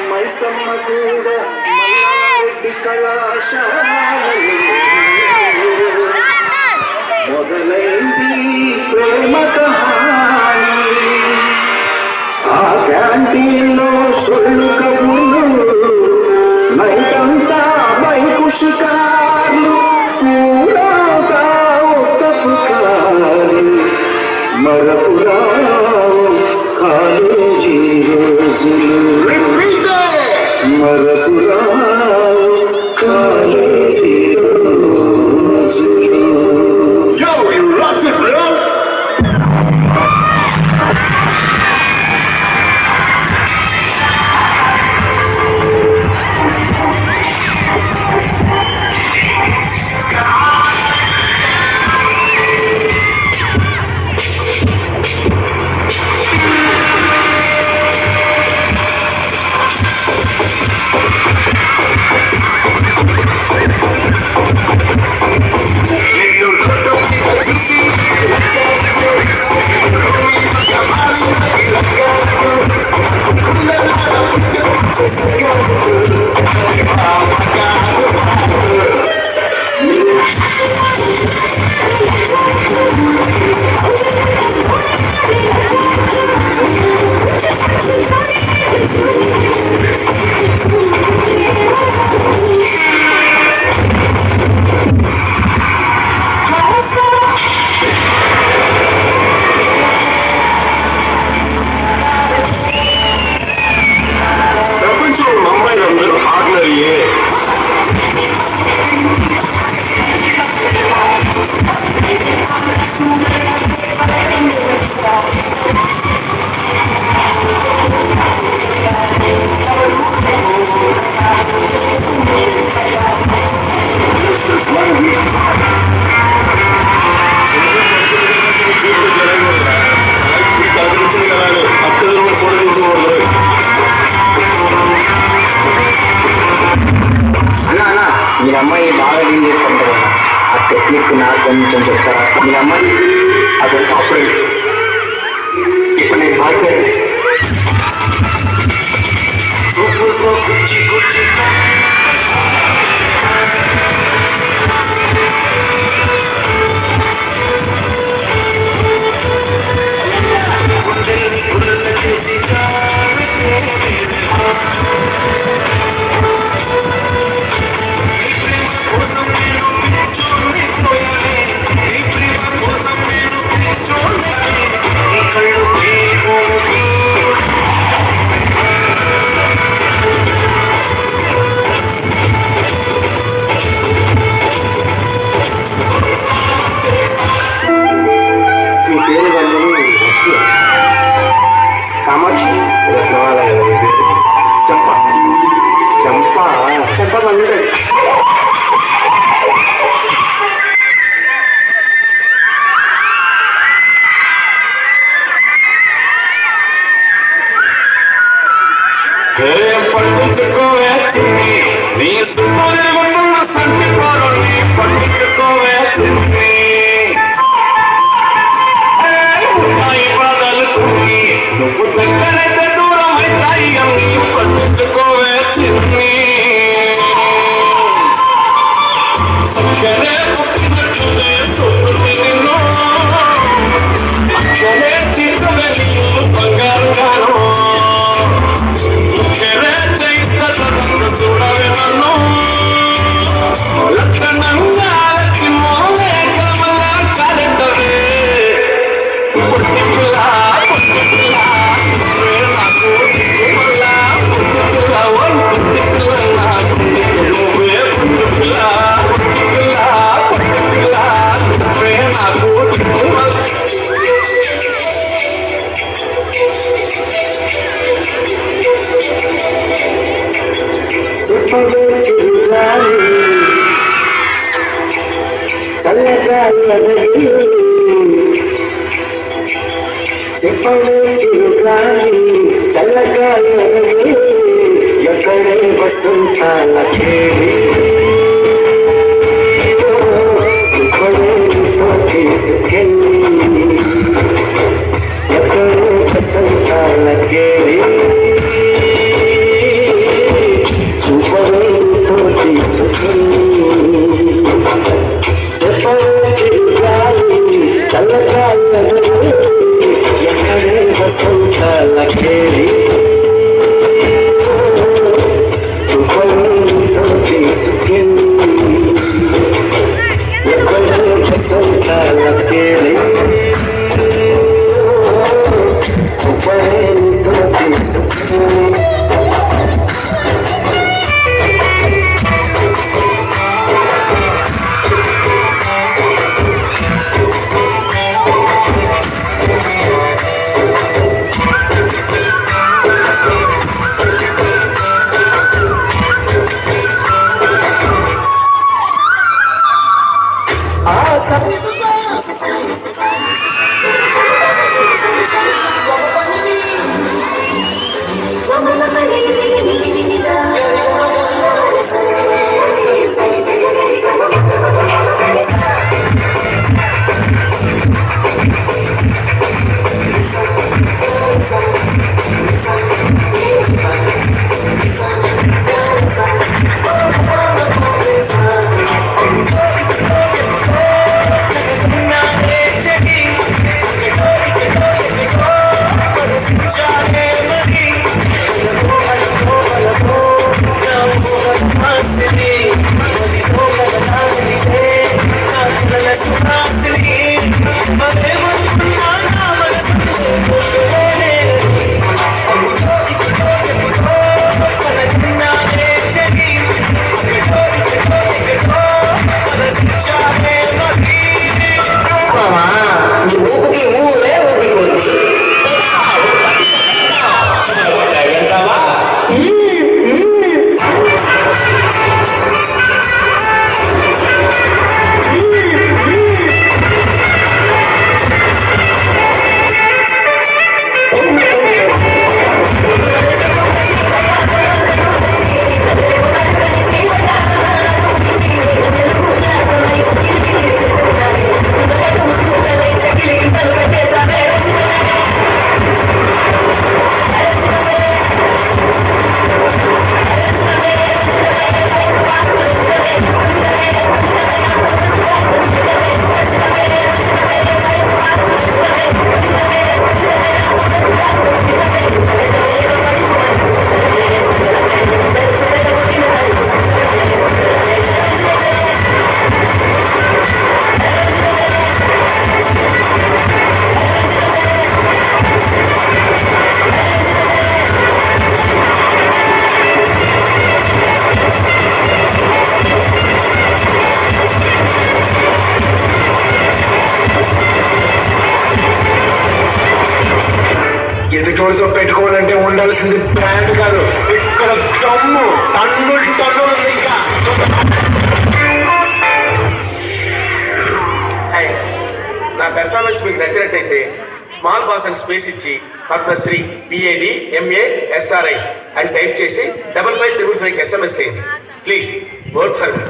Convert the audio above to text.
మైసమ్మ కూడా మల్లారెడ్డి కళాశాలలో మొదలైంది ప్రేమ కహాని. ఆ క్యాంటీన్లో సొల్లు కబుర్లు, నైటంతా బైకు షికార్లు, పూలాగా ఒక్క పుకారి మరపురావు కాలేజీ రోజులు, మరపురావు కాలేజీ రోజులు. Yo, you rocked it, bro! మీ అమ్మాయి బాగా డీల్ చేసుకుంటారు. ఆ టెక్నిక్ నాకు కొంచెం చెప్తారా? మీ అమ్మాయి అది అప్పుడు ఇప్పుడు నేను మాట్లాడి కామాక్షి చంప చంప చంప మంది పండించుకోవే నీ సుందరగుంటున్న సంటి పోరుని పండించుకోవే నువ్వు దగ్గరైతే దూరం అవుతాయి అన్ని పండించుకోవే సక్షనే పుట్టినట్లునే సొంతుని నిన్ను అక్షనే తీర్చవే నీళ్ళు బంగారు కాను ముఖ్యనే చేయిస్తా చూడవే నన్ను లక్షణంగా చిమ్మోలే కమలా కాలింటవే చెప్పవే చిరుగాలి చల్లగాలి ఎక్కడే వసంతాల చేరి ఎదుటోడితో పెట్టుకోవాలంటే ఉండాల్సింది బ్రాండ్ కాదు, ఇక్కడ టన్ను ఉంది. ఇంకా నా పెర్ఫార్మెన్స్ మీకు నచ్చినట్టయితే స్మాల్ బాస్ అని స్పేస్ ఇచ్చి పద్మశ్రీ PAD MA SRI అని టైప్ చేసి 5555 SMS చేయండి. Please work for me.